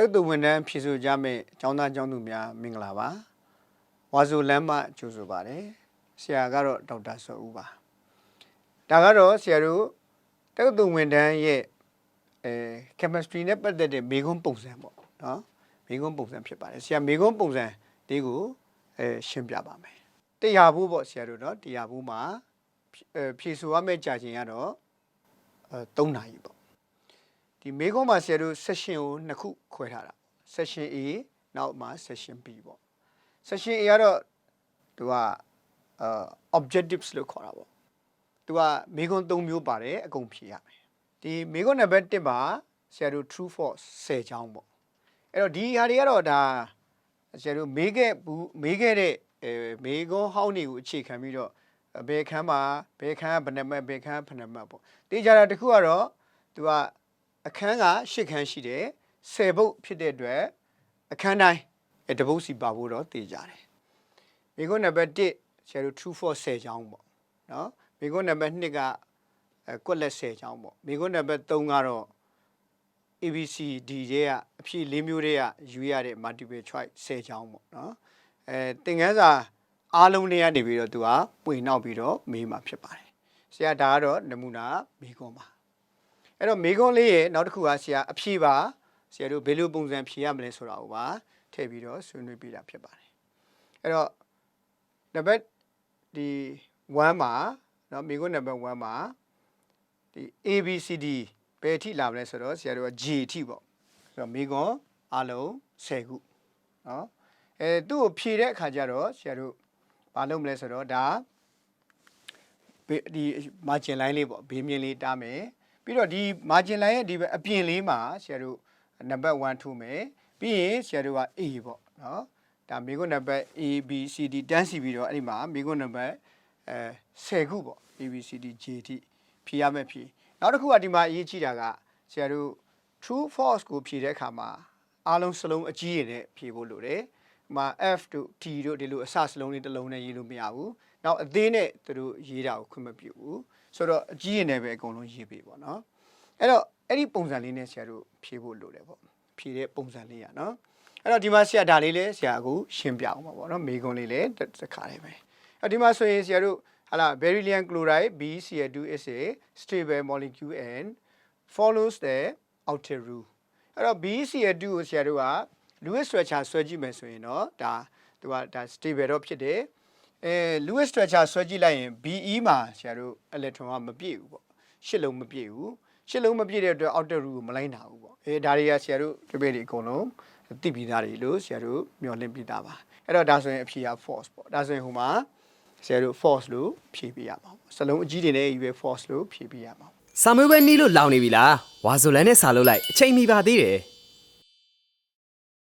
Tao tu mình đang phi số cha mẹ trong tu mía mình là ba, hóa số lắm mà chú số ba đấy, xe cái đó đầu ta số ba, ta cái đó xe đó, tao tu mình đang ye, chemistry này bắt đầu mấy con bông sen bộ, đó, mấy con bông sen phía ba đấy, xe mấy con bông sen, thì cũng xemပြပါမယ်တရားဘူးပေါ့ဆရာတို့เนาะတရားဘူးမှာဖြည့်ဆိုရမယ့်ကြာချိန်ကတော့3နာရီပေါ့ဒီမေကွန်းမှာဆရာတို့ session ကိုနှစ်ခုခွဲထားတာ session A နောက်မှာ session B ပေါ့ session A ကတော့သူကobjectives လို့ခေါ်တာပေါ့သူကမေကွန်း3မျိုးပါတယ်အကုန်ဖြည့်ရမယ်ဒီမေကွန်းနံပါတ်1မှာဆရာတို့ true false 10ချောင်းပေါ့အဲ့တော့ဒီဟာတွေကတော့ဒါဆရာတို့မေးခဲ့တဲ့မေကွန်းဟောင်းတွေကိုအခြေခံပြီးတော့ဘယ်ခန်းမှာဘယ်ခန်းဘယ်နှမတ်ဘယ်ခန်းဘယ်နှမတ်ပေါ့တေးကြတာတခုကတော့သူကအခန်းက8ခန်းရှိတယ်10ပုတ်ဖြစ်တဲ့အတွက်အခန်းတိုင်းတပုတ်စီပါဖို့တော့တေးကြတယ်မေကွန်းနံပါတ်1ဆရာတို့ true false 10ချောင်းပေါ့နော်မေကွန်းနံပါတ်2ကကွက်လက်10ချောင်းပေါ့မေကွန်းနံပါတ်3ကတော့ ABCD တွေကအဖြေ4မျိုးတွေကယူရတဲ့ multiple choice 10ချောင်းပေါ့နော်သင်ခန်းစာအားလုံးတွေကနေပြီးတော့သူကပွင့်နောက်ပြီးတော့မေးမှာဖြစ်ပါတယ်ဆရာဒါကတော့နမူနာမေးခွန်းပါအဲ့တော့မေးခွန်းလေးရဲ့နောက်တစ်ခုကဆရာအဖြေပါဆရာတို့ဘယ်လိုပုံစံဖြေရမလဲဆိုတာကိုပါထည့်ပြီးတော့ဆွေးနွေးပြတာဖြစ်ပါတယ်အဲ့တော့နံပါတ်ဒီ1မှာเนาะမေးခွန်းနံပါတ်1မှာဒီ ABCD ဘယ်အထိလာမလဲဆိုတော့ဆရာတို့က G အထိပေါ့ဆိုတော့မေးခွန်းအားလုံး10ခုเนาะသူ့ကိုဖြေတဲ့အခါကျတော့ဆရာတို့ဘာလုပ်မလဲဆိုတော့ဒါဒီ margin line လေးပေါ့ဘေးမြင်လေးတားမယ်ပြီးတော့ဒီ margin line ရဲ့ဒီအပြင်လေးမှာဆရာတို့နံပါတ်1ထိုးမယ်ပြီးရင်ဆရာတို့က A ပေါ့နော်ဒါမိခွန်းနံပါတ် A B C D တန်းစီပြီးတော့အဲ့ဒီမှာမိခွန်းနံပါတ်10ခုပေါ့ A B C D J ထိဖြေရမယ်ဖြေနောက်တစ်ခုကဒီမှာအရေးကြီးတာကဆရာတို့ true false ကိုဖြေတဲ့အခါမှာအားလုံးစလုံးအကြီးရတဲ့ဖြေဖို့လိုတယ်မှာ F တို့ T တို့ဒီလိုအစစလုံးလေးတစ်လုံးနဲ့ရေးလို့မရဘူး။နောက်အသေးနဲ့သူတို့ရေးတာကိုခွင့်မပြုဘူး။ဆိုတော့အကြီးရင်လည်းပဲအကုန်လုံးရေးပေးပေါ့နော်။အဲ့တော့အဲ့ဒီပုံစံလေးနဲ့ဆရာတို့ဖြေဖို့လိုတယ်ပေါ့။ဖြေတဲ့ပုံစံလေးရနော်။အဲ့တော့ဒီမှာဆရာဒါလေးလဲဆရာအခုရှင်းပြအောင်ပါပေါ့နော်။မေခွန်းလေးလည်းတစ်ခါလေးပဲ။အဲ့ဒီမှာဆိုရင်ဆရာတို့ဟာလာ beryllium chloride BCl2 is a stable molecule and follows the outer rule အဲ့တော့ BCl2 ကိုဆရာတို့ကLewis structure ဆွဲကြည့်မယ်ဆိုရင်တော့ဒါသူကဒါ stable တော့ဖြစ်တယ်Lewis structure ဆွဲကြည့်လိုက်ရင် BE မှာဆရာတို့ electron ကမပြည့်ဘူးပေါ့ရှစ်လုံးမပြည့်ဘူးရှစ်လုံးမပြည့်တဲ့အတွက် outer rule ကိုမလိုက်နိုင်ဘူးပေါ့ဒါတွေကဆရာတို့တပည့်တွေအကုန်လုံးသိပြီးသားတွေလို့ဆရာတို့မျှော်လင့်ပြီးသားပါအဲ့တော့ဒါဆိုရင်အဖြေက false ပေါ့ဒါဆိုရင်ဟိုမှာဆရာတို့ false လို့ဖြေပေးရမှာပေါ့စလုံးအကြီးတွေနဲ့ရွေး false လို့ဖြေပေးရမှာစာမေးပွဲနီးလို့လောင်နေပြီလားဝါဆိုလန်နဲ့စာလုပ်လိုက်အချိန်မီပါသေးတယ်